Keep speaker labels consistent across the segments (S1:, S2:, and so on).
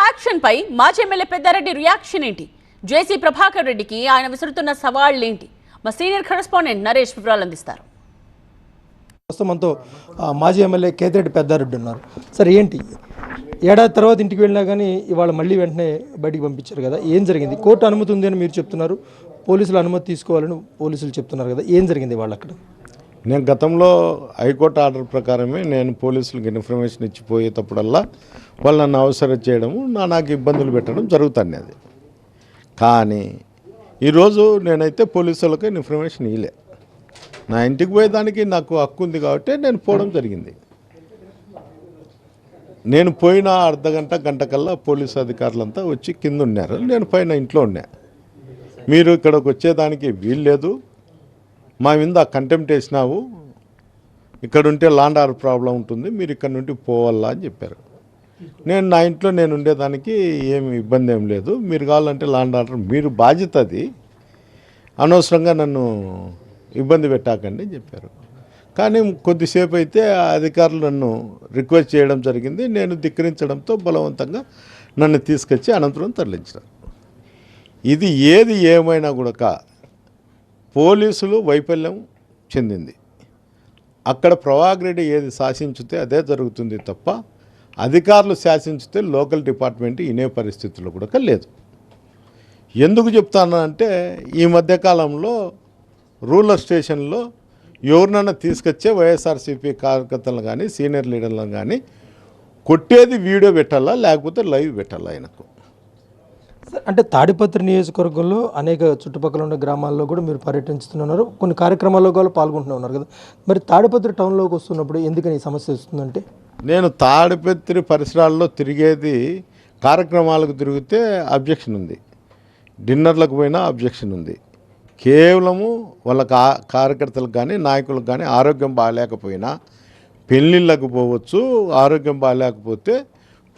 S1: Action పై మాజీ MLA Peddareddy reaction ఏంటి? జేసీ ప్రభాకర్ రెడ్డికి ఆయన విసురుతున్న సవాళ్లేంటి? మా సీనియర్ కరెస్పాండెంట్ నరేష్ వివరాలు అందిస్తారు.
S2: మనతో మాజీ ఎమ్మెల్యే కేతిరెడ్డి పెద్దారెడ్డి ఉన్నారు. సార్, ఏంటి ఏడాది తర్వాత ఇంటికి వెళ్ళినా కానీ ఇవాళ మళ్ళీ వెంటనే బయటికి పంపించారు కదా, ఏం జరిగింది? కోర్టు అనుమతి ఉంది అని మీరు చెప్తున్నారు, పోలీసులు అనుమతి తీసుకోవాలని పోలీసులు చెప్తున్నారు కదా, ఏం జరిగింది వాళ్ళు అక్కడ?
S3: నేను గతంలో హైకోర్టు ఆర్డర్ ప్రకారమే నేను పోలీసులకు ఇన్ఫర్మేషన్ ఇచ్చిపోయేటప్పుడల్లా వాళ్ళు నన్ను అవసరం చేయడము నాకు ఇబ్బందులు పెట్టడం జరుగుతుంది. అది కానీ ఈరోజు నేనైతే పోలీసులకు ఇన్ఫర్మేషన్ ఇవ్వలే. నా ఇంటికి పోయేదానికి నాకు హక్కు ఉంది కాబట్టి నేను పోవడం జరిగింది. నేను పోయిన అర్ధగంట గంట కల్లా పోలీసు అధికారులంతా వచ్చి కింద ఉన్నారు, నేను పైన ఇంట్లో ఉన్నా. మీరు ఇక్కడికి వచ్చేదానికి వీల్లేదు, మా మీద కంటెంప్ట్ వేసినావు, ఇక్కడ ఉంటే ల్యాండ్ ఆర్డర్ ప్రాబ్లం ఉంటుంది, మీరు ఇక్కడ నుండి పోవాలా అని చెప్పారు. నేను నా ఇంట్లో నేను ఉండేదానికి ఏమి ఇబ్బంది ఏం లేదు, మీరు కావాలంటే ల్యాండ్ ఆర్డర్ మీరు బాధ్యత, అది అనవసరంగా నన్ను ఇబ్బంది పెట్టాకండి అని చెప్పారు. కానీ కొద్దిసేపు అయితే అధికారులు నన్ను రిక్వెస్ట్ చేయడం జరిగింది. నేను ధిక్కరించడంతో బలవంతంగా నన్ను తీసుకొచ్చి అనంతరం తరలించారు. ఇది ఏది ఏమైనా కూడా పోలీసులు వైఫల్యం చెందింది. అక్కడ ప్రభాకర్ రెడ్డి ఏది శాసించితే అదే జరుగుతుంది తప్ప అధికారులు శాసించితే లోకల్ డిపార్ట్మెంట్ ఇనే పరిస్థితుల్లో కూడా లేదు. ఎందుకు చెప్తానంటే ఈ మధ్యకాలంలో రూరల్ స్టేషన్లో ఎవరినైనా తీసుకొచ్చే వైఎస్ఆర్సీపీ కార్యకర్తలను కానీ సీనియర్ లీడర్లను కానీ కొట్టేది వీడియో పెట్టాలా, లేకపోతే లైవ్ పెట్టాలా ఆయనకు.
S2: అంటే తాడిపత్రి నియోజకవర్గంలో అనేక చుట్టుపక్కల ఉన్న గ్రామాల్లో కూడా మీరు పర్యటిస్తున్నారు, కొన్ని కార్యక్రమాల్లో కూడా పాల్గొంటున్నారు కదా, మరి తాడిపత్రి టౌన్లోకి వస్తున్నప్పుడు ఎందుకని ఈ సమస్య వస్తుందంటే?
S3: నేను తాడిపత్రి పరిసరాల్లో తిరిగేది, కార్యక్రమాలకు తిరిగితే అబ్జెక్షన్ ఉంది, డిన్నర్లకు పోయినా అబ్జెక్షన్ ఉంది. కేవలము వాళ్ళ కార్యకర్తలకు కానీ నాయకులకు కానీ ఆరోగ్యం బాగాలేకపోయినా పెళ్ళిళ్ళకు పోవచ్చు, ఆరోగ్యం బాగాలేకపోతే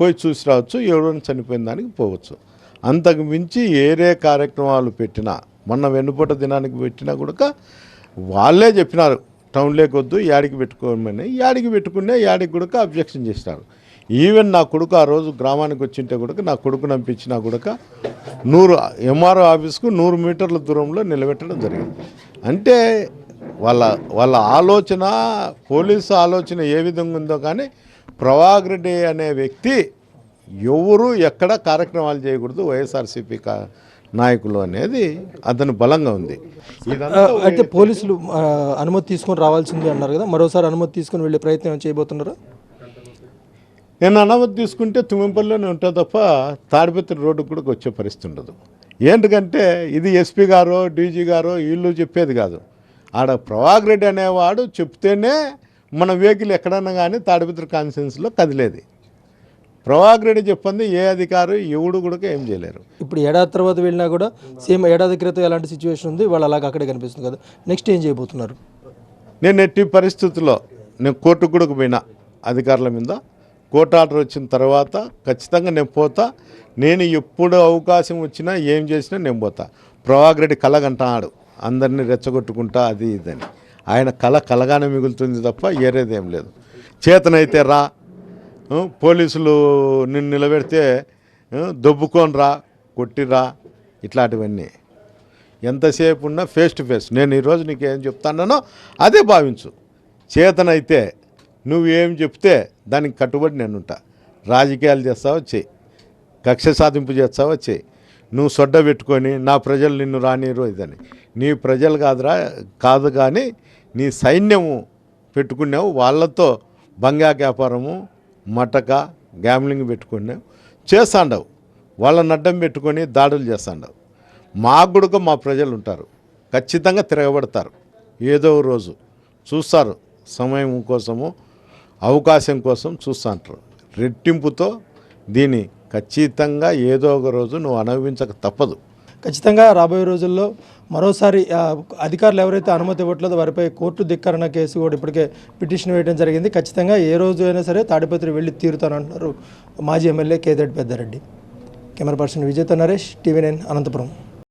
S3: పోయి చూసి రావచ్చు, ఎవరైనా చనిపోయిన దానికి పోవచ్చు. అంతకు మించి ఏరే కార్యక్రమాలు పెట్టినా, మొన్న వెన్నుపూట దినానికి పెట్టినా కూడా వాళ్ళే చెప్పినారు టౌన్లోకి వద్దు, యాడికి పెట్టుకోమని. యాడికి పెట్టుకునే యాడికి కూడా అబ్జెక్షన్ చేసినారు. ఈవెన్ నా కొడుకు ఆ రోజు గ్రామానికి వచ్చింటే కూడా నా కొడుకుని పంపించినా కూడా 100 ఎంఆర్ఓ ఆఫీస్కు 100 మీటర్ల దూరంలో నిలబెట్టడం జరిగింది. అంటే వాళ్ళ ఆలోచన, పోలీసు ఆలోచన ఏ విధంగా ఉందో కానీ ప్రభాకర్ రెడ్డి అనే వ్యక్తి ఎవరు ఎక్కడ కార్యక్రమాలు చేయకూడదు వైఎస్ఆర్సీపీ నాయకులు అనేది అతను బలంగా ఉంది.
S2: అయితే పోలీసులు అనుమతి తీసుకొని రావాల్సింది అన్నారు కదా, మరోసారి అనుమతి తీసుకొని వెళ్ళే ప్రయత్నం చేయబోతున్నారా?
S3: నేను అనుమతి తీసుకుంటే తుమ్మింపల్లిలోనే ఉంటా తప్ప తాడిపత్రి రోడ్డుకు కూడా వచ్చే పరిస్థితి ఉండదు. ఏంటంటే ఇది ఎస్పీ గారో డీజీ గారో వీళ్ళు చెప్పేది కాదు. ఆడ ప్రభాకర్ రెడ్డి అనేవాడు చెప్తేనే మన వెహికల్ ఎక్కడన్నా కానీ తాడిపత్రి కాన్స్టిట్యున్సీలో కదిలేది. ప్రభాకర్ రెడ్డి చెప్పింది ఏ అధికారు ఎవడు కూడా ఏం చేయలేరు.
S2: ఇప్పుడు ఏడాది తర్వాత వెళ్ళినా కూడా సేమ్ ఏడాది క్రితం ఎలాంటి సిచ్యువేషన్ ఉంది, వాళ్ళు అలాగ అక్కడే కనిపిస్తుంది కదా, నెక్స్ట్ ఏం చేయబోతున్నారు?
S3: నేను ఎట్టి పరిస్థితుల్లో నేను కోర్టుకు కూడా పోయినా అధికారుల మీద. కోర్టు ఆర్డర్ వచ్చిన తర్వాత ఖచ్చితంగా నేను పోతా. నేను ఎప్పుడు అవకాశం వచ్చినా ఏం చేసినా నేను పోతా. ప్రభాకర్ రెడ్డి కలగంటాడు అందరినీ రెచ్చగొట్టుకుంటా అది ఇదని. ఆయన కలగానే మిగులుతుంది తప్ప ఏరేదేం లేదు. చేతనైతే రా, పోలీసులు నిన్ను నిలబెడితే దొబ్బుకొని రా, కొట్టిరా, ఇట్లాంటివన్నీ ఎంతసేపు ఉన్నా ఫేస్ టు ఫేస్. నేను ఈరోజు నీకు ఏం చెప్తానో అదే భావించు. చేతనైతే నువ్వేం చెప్తే దానికి కట్టుబడి నేనుంటా. రాజకీయాలు చేస్తావో చెయ్యి, కక్ష సాధింపు చేస్తావో చెయ్యి. నువ్వు సొడ్డ పెట్టుకొని నా ప్రజలు నిన్ను రానిరు ఇదని. నీ ప్రజలు కాదు కానీ నీ సైన్యము పెట్టుకున్నావు, వాళ్ళతో బంగాక వ్యాపారము, మటక, గ్యామ్లింగ్ పెట్టుకున్నావు, చేస్తాండవు. వాళ్ళని అడ్డం పెట్టుకొని దాడులు చేస్తాండవు. మాకు కూడా మా ప్రజలు ఉంటారు, ఖచ్చితంగా తిరగబడతారు. ఏదో రోజు చూస్తారు, సమయం కోసము అవకాశం కోసం చూస్తుంటారు. రెట్టింపుతో దీన్ని ఖచ్చితంగా ఏదో ఒక రోజు నువ్వు అనుభవించక తప్పదు.
S2: ఖచ్చితంగా రాబోయే రోజుల్లో మరోసారి అధికారులు ఎవరైతే అనుమతి ఇవ్వట్లేదో వారిపై కోర్టు ధిక్కరణ కేసు కూడా ఇప్పటికే పిటిషన్ వేయడం జరిగింది. ఖచ్చితంగా ఏ రోజు అయినా సరే తాడిపత్రి వెళ్ళి తీరుతానంటున్నారు మాజీ MLA Ketireddy Peddareddy. Camera person విజయ్తో నరేష్, TV9 అనంతపురం.